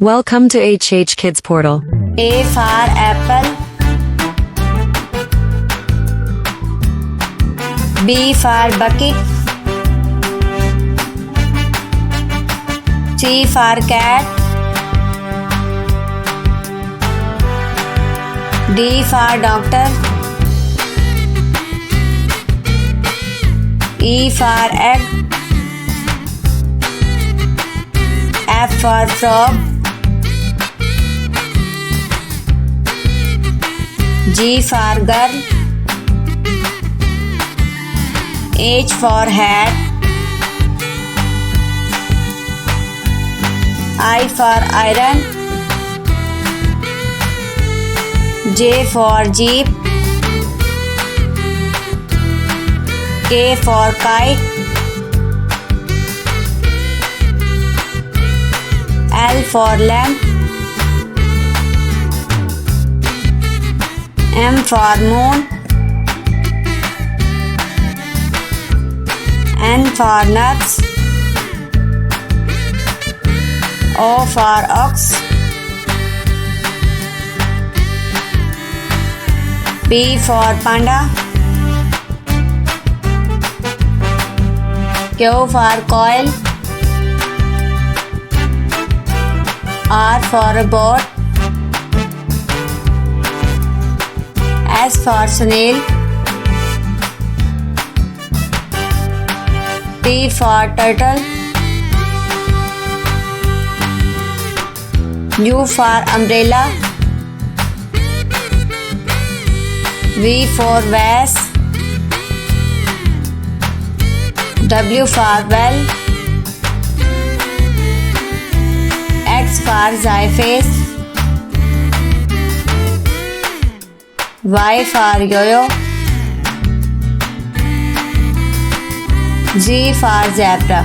Welcome to HHKIDSPORTAL. A for apple. B for bucket. C for cat. D for doctor. E for egg. F for frog. G for girl. H for hat. I for iron. J for jeep. K for kite. L for lamp. M for moon. N for nuts. O for ox. P for panda. Q for coil. R for robot. S for snail. T for turtle. U for umbrella. V for vase. W for well. X for xyphase. Y for yo-yo. Z for zebra.